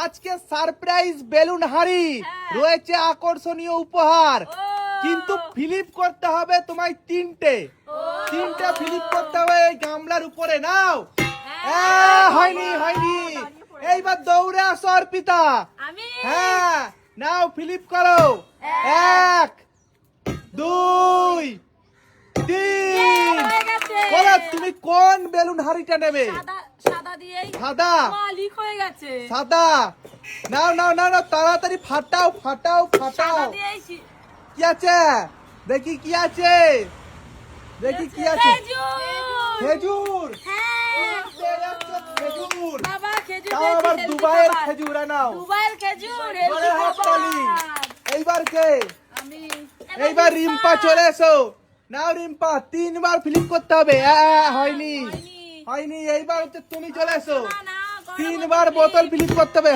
আজকে surprise balloon হাড়ি রয়েছে আকর্ষণীয় উপহার, কিন্তু ফিলিপ করতে হবে তোমায় তিনটে ফিলিপ করতে হবে এই গামলার উপরে। নাও হয়নি হয়নি, এইবার দৌড়ে আসো অর্পিতা। হ্যাঁ নাও ফিলিপ করো। 1 2 3। বলো তুমি কোন বেলুন হাড়িটা নেবে? সাদা। সাদা। নাও নাও নাও নাও, তাড়াতাড়ি ফাটাও ফাটাও ফাটাও। কি আছে দেখি, কি আছে দেখি, কি আছে? খেজুর। খেজুর আবার দুবাইয়ের খেজুর। নাও এইবার কে? এইবার রিম্পা চলে এসো। নাও রিম্পা, 3 বার ফিলিপ করতে হবে। হয়নি হয়নি, এইবার হচ্ছে তুমি চলে এসো। 3 বার বোতল ফিলিপ করতে হবে।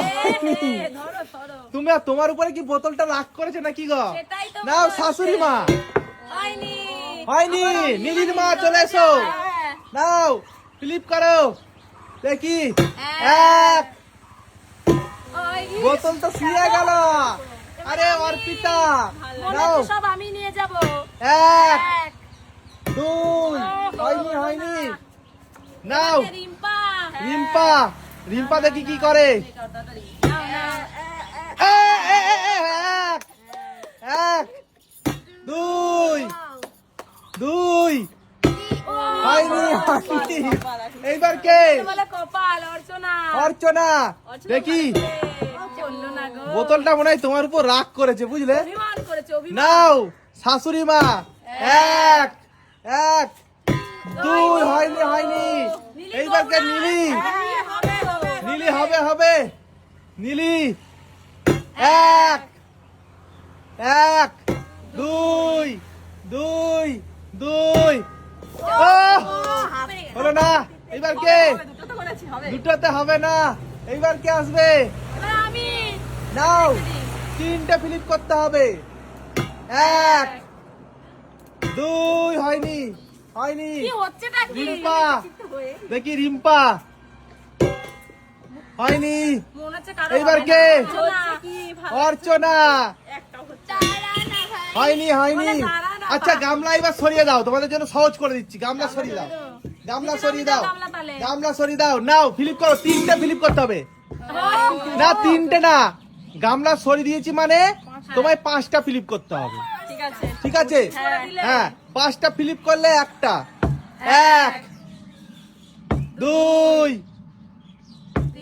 তুমি তোমার উপরে কি বোতলটা রাগ করেছে নাকি গো? নাও শাশুড়ি মা। হয়নি, নীলির মা চলে এসো। নাও ফিলিপ করো দেখি। 1। বোতল তো ছিঁড়ে গেল। আরে অর্পিতা নাও। সব আমি নিয়ে যাব। 1 2। হয়নি হয়নি, নাও রিম্পা। রিম্পা দেখি কি করে। 1 2 2। হয়নি হয়নি, এইবার কে? অর্চনা। দেখি বোতলটা মনে হয় তোমার উপর রাগ করেছে, বুঝলে? নাও শাশুড়ি মা। 1 2। হয়নি হয়নি, এইবার কে? নীলি। নীলি হবে হবে, নীলি। 1 2 2 2। হলো না, এইবার কে? দুটোতে হবে না, এইবার কে আসবে? নাও 3টে ফিলিপ করতে হবে। 1 2। হয়নি হয়নি, রিম্পা দেখি রিম্পা। হয়নি, এইবার কে? অর্চনা। হয়নি হয়নি। আচ্ছা গামলা এবার সরিয়ে দাও, তোমাদের জন্য সহজ করে দিচ্ছি। গামলা সরিয়ে দাও, গামলা সরিয়ে দাও, গামলা সরিয়ে দাও। নাও ফিলিপ করো, 3টে ফিলিপ করতে হবে। না 3টে না, গামলা সরিয়ে দিয়েছি মানে তোমায় 5টা ফিলিপ করতে হবে। ঠিক আছে? হ্যাঁ 5টা ফিলিপ করলে একটা। 1 2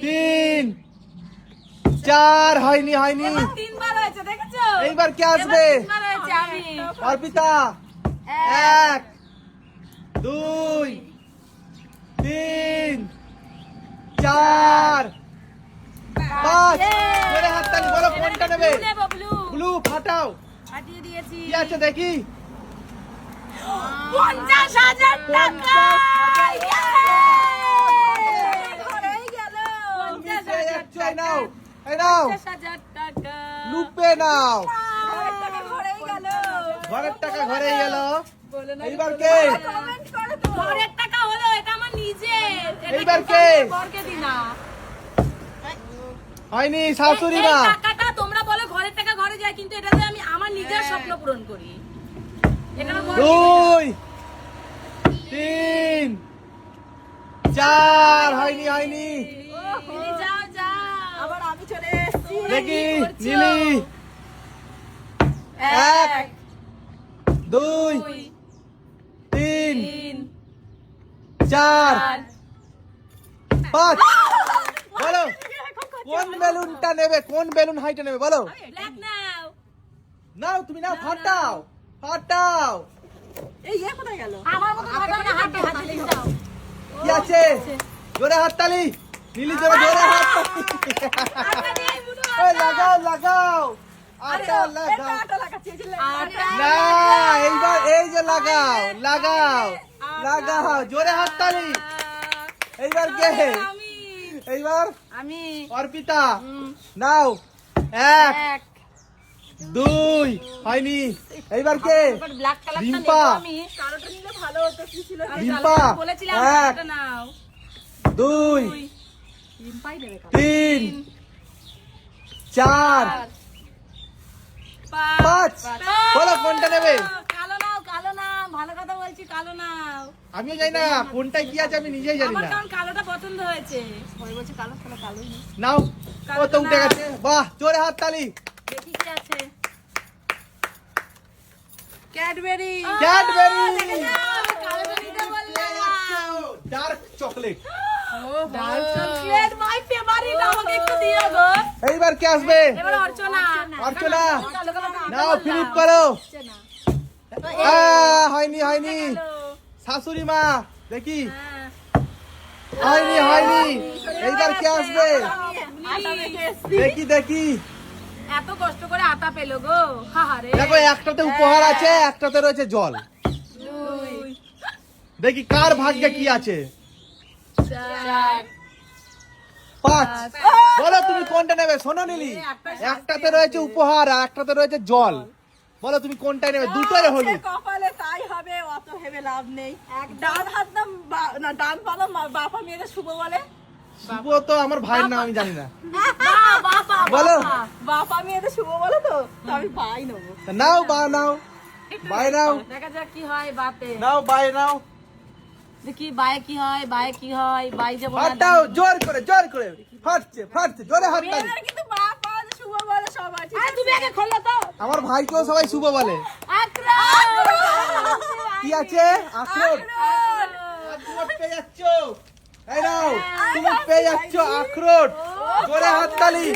3 4। হয়নি হয়নি, এইবার কে আসবে? অর্পিতা। 1 2 3 4 5। জোরে হাততালি, বলো কোনটা নেবে? ব্লু। ফাটাও। কি আছে দেখি? 50,000 টাকা। নাও এই নাও, 50,000 টাকা। লুপে নাও। ঘরের টাকা ঘরেই গেল। এইবার কে? ঘরের টাকা হলো, এটা আমার নিজের। এইবার কে? বরকে দি না। হয়নি, শাশুড়ি মা। টাকাটা তোমরা বলো ঘরের টাকা ঘরে যায়, কিন্তু এটাতে আমি আমার নিজের স্বপ্ন পূরণ করি। 2 3 4। হয়নি হয়নি, যাও যাও, আবার আমি চলে এসেছি। দেখি নীলি। 1 2 3 4 5। বলো কোন বেলুনটা নেবে? কোন বেলুন হাইটা নেবে বলো? ব্ল্যাক নাও। নাও তুমি নাও, ফাটাও ফাটাও। কোথায় গেল? আমার মতো ফাটাও না, হাতে হাতে দিয়ে দাও। কি আছে? জোরে হাততালি, নীলি জোরে জোরে হাততালি। ওই লাগাও লাগাও, আটা লাগাও। না এইবার এই যে লাগাও লাগাও লাগাও, জোরে হাততালি। এইবার কে? এইবার আমি। অর্পিতা। নাও 1 2। হয়নি, এইবার কে? রিম্পা। রিম্পা। 1 2 3 4 5 বলো কোনটা নেবে? কালো নাও, কালো নাও, ভালো কথা বলছি, কালো নাও। আমিও জানি না কোনটা কি আছে, আমি নিজেই জানি আমার না। কারণ কালোটা পছন্দ হয়েছে। সবাই বলছে কালো, তাহলে কালোই নিই। নাও, ও তো উঠে গেছে। বাহ, জোরে হাত তালি। দেখি কি আছে। ক্যাডবেরি। ক্যাডবেরি। কালোটা নিতে বললাম। Dark chocolate. Dark chocolate my favourite, আমাকে একটু দিও গো। এইবার কে আসবে? এবার অর্চনা। অর্চনা, কালো কালো নাও ফিলিপ করো। হয়নি হয়নি। শাশুড়ি মা, দেখি হয়নি হয়নি। এইবার কে আসবে? দেখি দেখি। এত কষ্ট করে আটা পেলো গো, হাহারে। দেখো একটাতে উপহার আছে, একটাতে রয়েছে জল। দেখি কার ভাগ্যে কি আছে। 5 বলো তুমি কোনটা নেবে? শোনো নীলি, একটাতে রয়েছে উপহার আর একটাতে রয়েছে জল। বলো তুমি কোনটা নেবে? দুটোই হলুদ। কপালে তাই হবে, অত ভেবে লাভ নেই। ডান হাত না ডান পালো বাপা মেয়েকে শুভ বলে। শুভ তো আমার ভাইয়ের নাম, আমি জানি না। বাবা বলো। বাপা মেয়েদের শুভ বলে তো আমি ভাই নেবো। নাও বা নাও, বাই নাও, দেখা যাক কি হয় বাতে। নাও বাই নাও। দেখি বায়ে কি হয়, বায়ে কি হয়, বাই যাবো না। হাতটাও জোর করে জোর করে। ফাটছে ফাটছে, জোরে হাত তালি। মেয়েদের কিন্তু বাপা শুভ বলে সবাই, ঠিক আরে আছে? তুমি আগে খোলো তো। আমার ভাইকেও সবাই শুভ বলে। আক্রমণ। কি আছে? আখরোট। আখরোট পেয়ে যাচ্ছ। এই নাও, তুমি পেয়ে যাচ্ছ আখরোট। জোরে হাত তালি।